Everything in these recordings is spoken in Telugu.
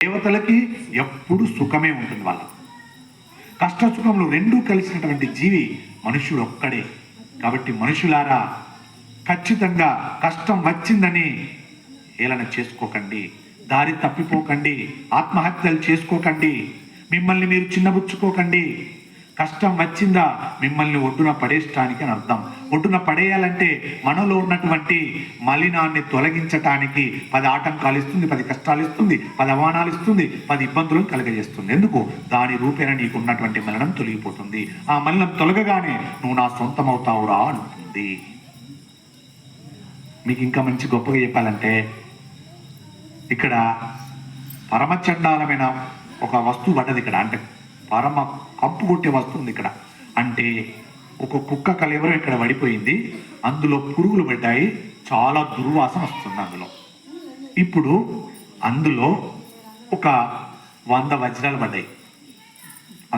దేవతలకి ఎప్పుడు సుఖమే ఉంటుంది. వాళ్ళ కష్ట సుఖములు రెండూ కలిసినటువంటి జీవి మనుష్యుడు ఒక్కడే. కాబట్టి మనుషులారా, ఖచ్చితంగా కష్టం వచ్చిందని హేళన చేసుకోకండి, దారి తప్పిపోకండి, ఆత్మహత్యలు చేసుకోకండి, మిమ్మల్ని మీరు చిన్నబుచ్చుకోకండి. కష్టం వచ్చిందా మిమ్మల్ని ఒడ్డున పడేయటానికి అని అర్థం. ఒడ్డున పడేయాలంటే మనలో ఉన్నటువంటి మలినాన్ని తొలగించటానికి 10 ఆటంకాలు ఇస్తుంది, 10 కష్టాలు ఇస్తుంది, 10 అవమానాలు ఇస్తుంది, 10 ఇబ్బందులను కలగజేస్తుంది. ఎందుకు? దాని రూపేణ నీకు ఉన్నటువంటి మలినం తొలగిపోతుంది. ఆ మలినం తొలగగానే నువ్వు నా సొంతం అవుతావురా అంటుంది. మీకు ఇంకా మంచి గొప్పగా చెప్పాలంటే, ఇక్కడ పరమచండాలమైన ఒక వస్తువు పడ్డది ఇక్కడ. అంటే పరమ కంపు కొట్టే వస్తువు ఉంది ఇక్కడ. అంటే ఒక కుక్క కలవరం ఇక్కడ పడిపోయింది, అందులో పురుగులు పడ్డాయి, చాలా దుర్వాసన వస్తుంది అందులో. ఇప్పుడు అందులో ఒక 100 వజ్రాలు పడ్డాయి,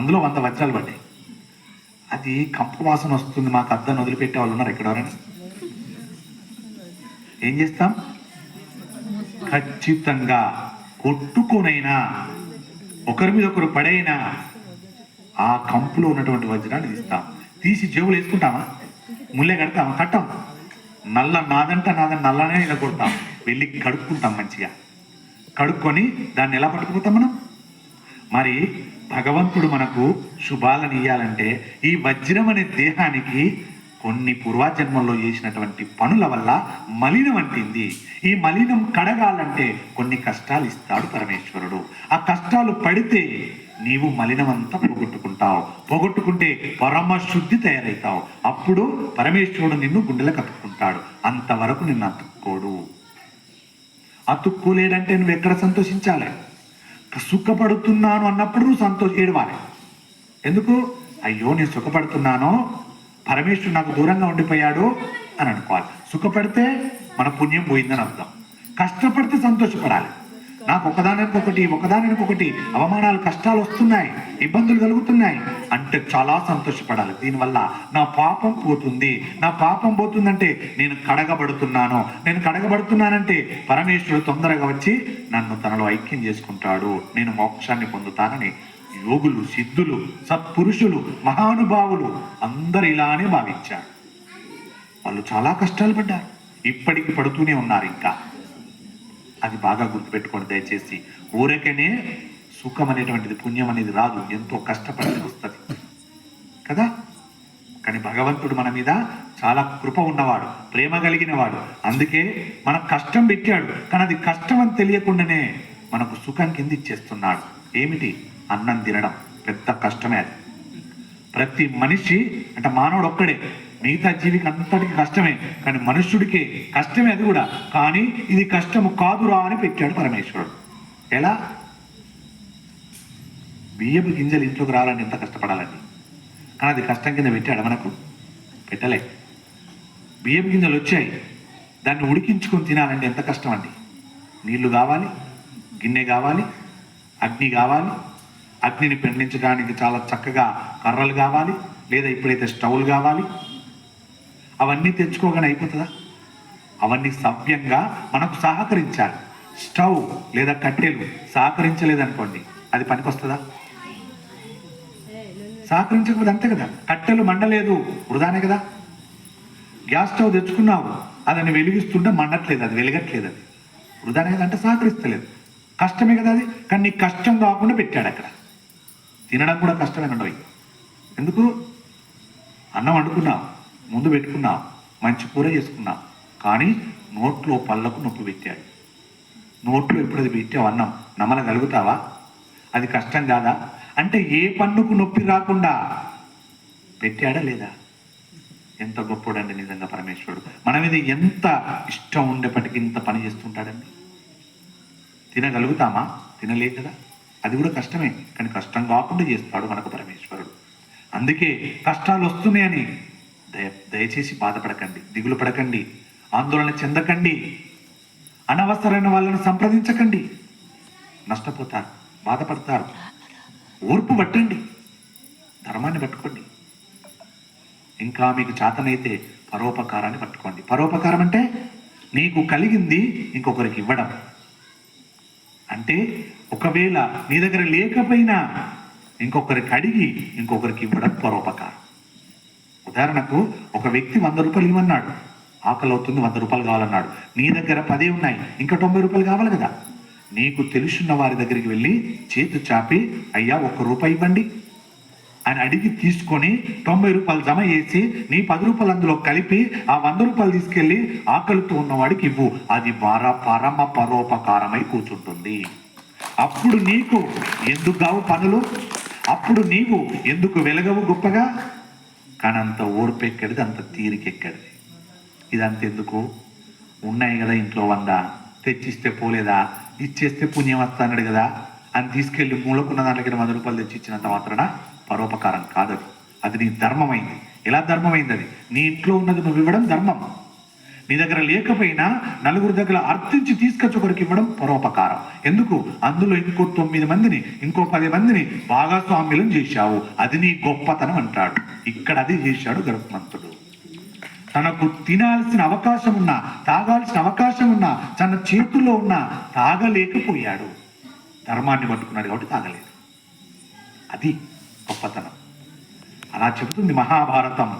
అందులో 100 వజ్రాలు పడ్డాయి. అది కంపు వాసన వస్తుంది, మాకు అద్దం వదిలిపెట్టే వాళ్ళు ఉన్నారు ఇక్కడ ఎవరైనా? ఏం చేస్తాం? ఖచ్చితంగా కొట్టుకోనైనా, ఒకరి మీద ఒకరు పడైనా ఆ కంపులో ఉన్నటువంటి వజ్రాన్ని తీస్తాం. తీసి జేబులు వేసుకుంటామా? ముల్లె కడతామా? కట్టాం. నల్ల నాదంటే నాదని నల్లనే ఇలా కొడతాం. వెళ్ళి కడుక్కుంటాం మంచిగా. కడుక్కొని దాన్ని ఎలా పట్టుకుపోతాం మనం? మరి భగవంతుడు మనకు శుభాలను ఇయ్యాలంటే ఈ వజ్రం అనే దేహానికి కొన్ని పూర్వజన్మల్లో చేసినటువంటి పనుల వల్ల మలినం అంటింది. ఈ మలినం కడగాలంటే కొన్ని కష్టాలు ఇస్తాడు పరమేశ్వరుడు. ఆ కష్టాలు పడితే నీవు మలినమంతా పోగొట్టుకుంటావు. పోగొట్టుకుంటే పరమశుద్ధి తయారవుతావు. అప్పుడు పరమేశ్వరుడు నిన్ను గుండెలో కట్టుకుంటాడు. అంతవరకు నిన్ను అతుక్కోడు. అతుక్కోలేడంటే నువ్వు ఎక్కడ సంతోషించాలి? సుఖపడుతున్నాను అన్నప్పుడు నువ్వు ఏడవాలి. ఎందుకు? అయ్యో నేను సుఖపడుతున్నాను, పరమేశ్వరుడు నాకు దూరంగా ఉండిపోయాడు అని అనుకోవాలి. సుఖపడితే మన పుణ్యం పోయిందని అర్థం. కష్టపడితే సంతోషపడాలి. నాకు ఒకదానికొకటి అవమానాలు, కష్టాలు వస్తున్నాయి, ఇబ్బందులు కలుగుతున్నాయి అంటే చాలా సంతోషపడాలి. దీనివల్ల నా పాపం పోతుంది. నా పాపం పోతుందంటే నేను కడగబడుతున్నానంటే పరమేశ్వరుడు తొందరగా వచ్చి నన్ను తనలో ఐక్యం చేసుకుంటాడు, నేను మోక్షాన్ని పొందుతానని యోగులు, సిద్ధులు, సత్పురుషులు, మహానుభావులు అందరు ఇలానే భావించారు. వాళ్ళు చాలా కష్టాలు పడ్డారు, ఇప్పటికి పడుతూనే ఉన్నారు. ఇంకా అది బాగా గుర్తుపెట్టుకోండి దయచేసి. ఊరకనే సుఖం అనేటువంటిది, పుణ్యం అనేది రాదు, ఎంతో కష్టపడి వస్తుంది కదా. కానీ భగవంతుడు మన మీద చాలా కృప ఉన్నవాడు, ప్రేమ కలిగిన వాడు. అందుకే మనకు కష్టం పెట్టాడు, కానీ అది కష్టం అని తెలియకుండానే మనకు సుఖం కింద ఇచ్చేస్తున్నాడు. ఏమిటి? అన్నం తినడం పెద్ద కష్టమే. అది ప్రతి మనిషి అంటే మానవుడు ఒక్కడే, మిగతా జీవికి అంతటికి కష్టమే, కానీ మనుష్యుడికి కష్టమే అది కూడా. కానీ ఇది కష్టము కాదురా అని పెట్టాడు పరమేశ్వరుడు. ఎలా? బియ్యపు గింజలు ఇంట్లోకి రావాలని ఎంత కష్టపడాలండి, కానీ అది కష్టం కింద పెట్టాడు మనకు? పెట్టలే. బియ్యపు గింజలు వచ్చాయి, దాన్ని ఉడికించుకొని తినాలంటే ఎంత కష్టం అండి. నీళ్లు కావాలి, గిన్నె కావాలి, అగ్ని కావాలి, అగ్నిని పెండించడానికి చాలా చక్కగా కర్రలు కావాలి, లేదా ఇప్పుడైతే స్టవ్లు కావాలి. అవన్నీ తెచ్చుకోగానే అయిపోతుందా? అవన్నీ సవ్యంగా మనకు సహకరించాలి. స్టవ్ లేదా కట్టెలు సహకరించలేదనుకోండి, అది పనికొస్తుందా? సహకరించకపోతే అంతే కదా. కట్టెలు మండలేదు, వృధానే కదా. గ్యాస్ స్టవ్ తెచ్చుకున్నావు, అదని వెలిగిస్తుంటే మండట్లేదు, అది వెలగట్లేదు, అది వృధానే కదా. అంటే సహకరిస్తలేదు, కష్టమే కదా అది. కానీ నీకు కష్టం కాకుండా పెట్టాడు అక్కడ. తినడం కూడా కష్టమే ఉండవు. ఎందుకు? అన్నం వండుకున్నావు, ముందు పెట్టుకున్నావు, మంచి కూర చేసుకున్నావు, కానీ నోట్లో పళ్ళకు నొప్పి పెట్టాడు. నోట్లో ఎప్పుడు అది పెట్టావు అన్నం నమ్మలగలుగుతావా? అది కష్టం కాదా? అంటే ఏ పన్నుకు నొప్పి రాకుండా పెట్టాడా లేదా? ఎంత గొప్పోడండి నిజంగా పరమేశ్వరుడు. మన మీద ఎంత ఇష్టం ఉండేప్పటికీ ఇంత పని చేస్తుంటాడండి. తినగలుగుతామా? తినలే కదా. అది కూడా కష్టమే, కానీ కష్టం కాకుండా చేస్తాడు మనకు పరమేశ్వరుడు. అందుకే కష్టాలు వస్తున్నాయని దయచేసి బాధపడకండి, దిగులు పడకండి, ఆందోళన చెందకండి, అనవసరమైన వాళ్ళని సంప్రదించకండి. నష్టపోతారు, బాధపడతారు. ఓర్పు పట్టండి, ధర్మాన్ని పట్టుకోండి. ఇంకా మీకు చేతనైతే పరోపకారాన్ని పట్టుకోండి. పరోపకారం అంటే నీకు కలిగింది ఇంకొకరికి ఇవ్వడం. అంటే అంటే ఒకవేళ నీ దగ్గర లేకపోయినా ఇంకొకరికి అడిగి ఇంకొకరికి ఇవ్వడం పరోపకారం. ఉదాహరణకు ఒక వ్యక్తి 100 రూపాయలు ఇవ్వన్నాడు, ఆకలి అవుతుంది, 100 రూపాయలు కావాలన్నాడు. నీ దగ్గర 10 ఉన్నాయి, ఇంకా 90 రూపాయలు కావాలి కదా. నీకు తెలుసున్న వారి దగ్గరికి వెళ్ళి చేతి చాపి, అయ్యా 1 రూపాయి ఇవ్వండి అని అడిగి తీసుకొని 90 రూపాయలు జమ చేసి నీ 10 రూపాయలు అందులో కలిపి ఆ 100 రూపాయలు తీసుకెళ్ళి ఆకలితో ఉన్నవాడికి ఇవ్వు. అది పరమ పరోపకారమై కూర్చుంటుంది. అప్పుడు నీకు ఎందుకు కావు పనులు, అప్పుడు నీవు ఎందుకు వెలగవు గొప్పగా. కానీ అంత ఓర్పెక్కడిది, అంత తీరికెక్కడిది. ఇదంతెందుకు, ఉన్నాయి కదా ఇంట్లో 100, తెచ్చిస్తే పోలేదా, ఇచ్చేస్తే పుణ్యం వస్తా అన్నాడు కదా అని తీసుకెళ్లి మూలకున్న దాంట్లోకి 100 రూపాయలు తెచ్చి ఇచ్చినంత మాత్రాన పరోపకారం కాదది. అది నీ ధర్మమైంది. ఎలా ధర్మమైంది అది? నీ ఇంట్లో ఉన్నది నువ్వు ఇవ్వడం ధర్మం. నీ దగ్గర లేకపోయినా నలుగురు దగ్గర అర్థించి తీసుకొచ్చి ఒకరికి ఇవ్వడం పరోపకారం. ఎందుకు? అందులో ఇంకో 9 మందిని, ఇంకో 10 మందిని భాగస్వామ్యులను చేశావు. అది నీ గొప్పతనం అంటాడు. ఇక్కడ అది చేశాడు గరుత్మంతుడు. తనకు తినాల్సిన అవకాశం ఉన్నా, తాగాల్సిన అవకాశం ఉన్నా, తన చేతుల్లో ఉన్నా తాగలేకపోయాడు. ధర్మాన్ని పట్టుకున్నాడు కాబట్టి తాగలేదు. అది గొప్పతనం. అలా చెబుతుంది మహాభారతం.